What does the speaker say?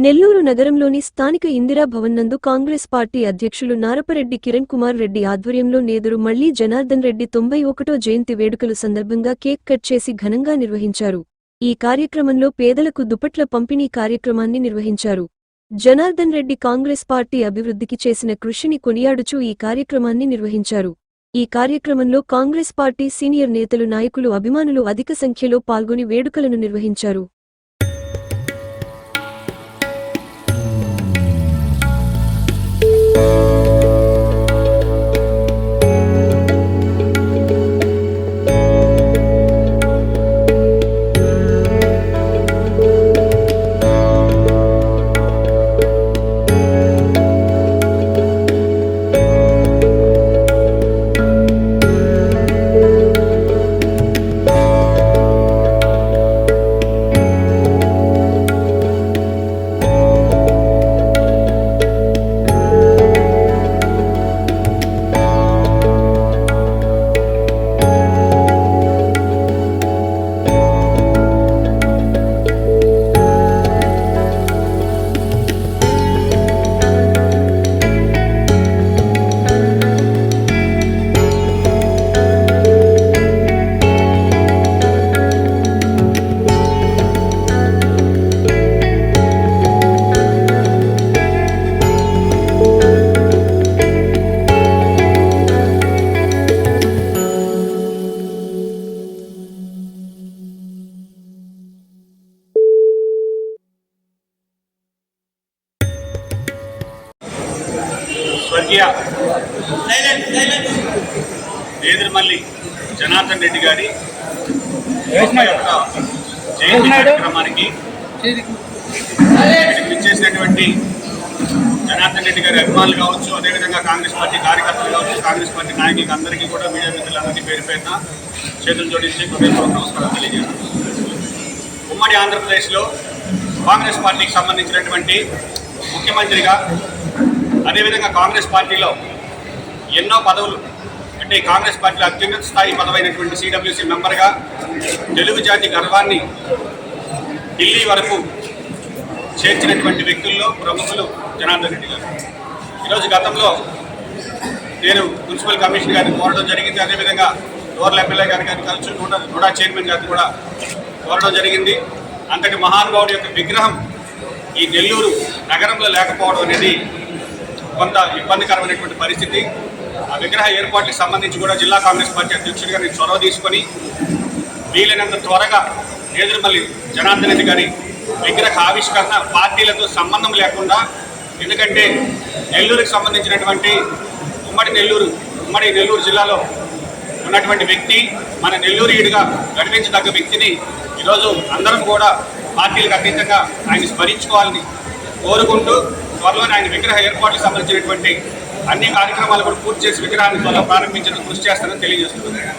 నెల్లూరు నగరంలోని స్థానిక ఇందిరా భవన్ నందు కాంగ్రెస్ పార్టీ అధ్యక్షులు నారపరెడ్డి కిరణ్ కుమార్ రెడ్డి ఆధ్వర్యంలో నేదురు మళ్లీ జనార్దన్ రెడ్డి 91వ జయంతి వేడుకలు సందర్భంగా కేక్ కట్ చేసి ఘనంగా నిర్వహించారు. ఈ కార్యక్రమంలో పేదలకు దుప్పట్ల పంపిణీ కార్యక్రమాన్ని నిర్వహించారు. జనార్దన్ రెడ్డి కాంగ్రెస్ పార్టీ అభివృద్ధికి చేసిన కృషిని కొనియాడుచూ ఈ కార్యక్రమాన్ని నిర్వహించారు. ఈ కార్యక్రమంలో కాంగ్రెస్ పార్టీ సీనియర్ నేతలు, నాయకులు, అభిమానులు అధిక సంఖ్యలో పాల్గొని వేడుకలను నిర్వహించారు. స్వర్గీయ నేదురుమల్లి జనార్దన్ రెడ్డి గారి జయంతి కార్యక్రమానికి ఇచ్చేసినటువంటి జనార్దన్ రెడ్డి గారి అభిమానులు కావచ్చు, అదేవిధంగా కాంగ్రెస్ పార్టీ కార్యకర్తలు కావచ్చు, కాంగ్రెస్ పార్టీ నాయకులకు అందరికీ కూడా, మీడియా మిత్రులందరికీ పేరు పేరున చేతులు జోడించి హృదయపూర్వక నమస్కారం తెలియజేస్తాను. ఉమ్మడి ఆంధ్రప్రదేశ్లో కాంగ్రెస్ పార్టీకి సంబంధించినటువంటి ముఖ్యమంత్రిగా, అదేవిధంగా కాంగ్రెస్ పార్టీలో ఎన్నో పదవులు, అంటే కాంగ్రెస్ పార్టీలో అత్యున్నత స్థాయి పదవైనటువంటి సిడబ్ల్యూసీ మెంబర్గా తెలుగు జాతి గర్వాన్ని ఢిల్లీ వరకు చేర్చినటువంటి వ్యక్తుల్లో ప్రముఖులు జనార్దన్ రెడ్డి గారు. ఈరోజు గతంలో నేను మున్సిపల్ కమిషనర్ గారిని కోరడం జరిగింది, అదేవిధంగా రూరల్ ఎమ్మెల్యే గారిని కలిసి నోడా చైర్మన్ గారిని కూడా కోరడం జరిగింది. అంతటి మహానుభావుడి యొక్క విగ్రహం ఈ నెల్లూరు నగరంలో లేకపోవడం అనేది కొంత ఇబ్బందికరమైనటువంటి పరిస్థితి. ఆ విగ్రహ ఏర్పాట్లకు సంబంధించి కూడా జిల్లా కాంగ్రెస్ పార్టీ అధ్యక్షుడిగా నేను చొరవ తీసుకొని వీలైనంత త్వరగా నేదురుమల్లి జనార్దన్ రెడ్డి గారి విగ్రహ ఆవిష్కరణ పార్టీలతో సంబంధం లేకుండా, ఎందుకంటే నెల్లూరుకి సంబంధించినటువంటి ఉమ్మడి నెల్లూరు జిల్లాలో ఉన్నటువంటి వ్యక్తి, మన నెల్లూరుయుడిగా గర్వించదగ్గ వ్యక్తిని ఈరోజు అందరం కూడా పార్టీలకు అతీతంగా ఆయన స్మరించుకోవాలని కోరుకుంటూ త్వరలోనే ఆయన విగ్రహ ఏర్పాట్లకు సంబంధించినటువంటి అన్ని కార్యక్రమాలు కూడా పూర్తి చేసి విగ్రహాన్ని త్వరలో ప్రారంభించడానికి కృషి చేస్తానని తెలియజేస్తున్నాను.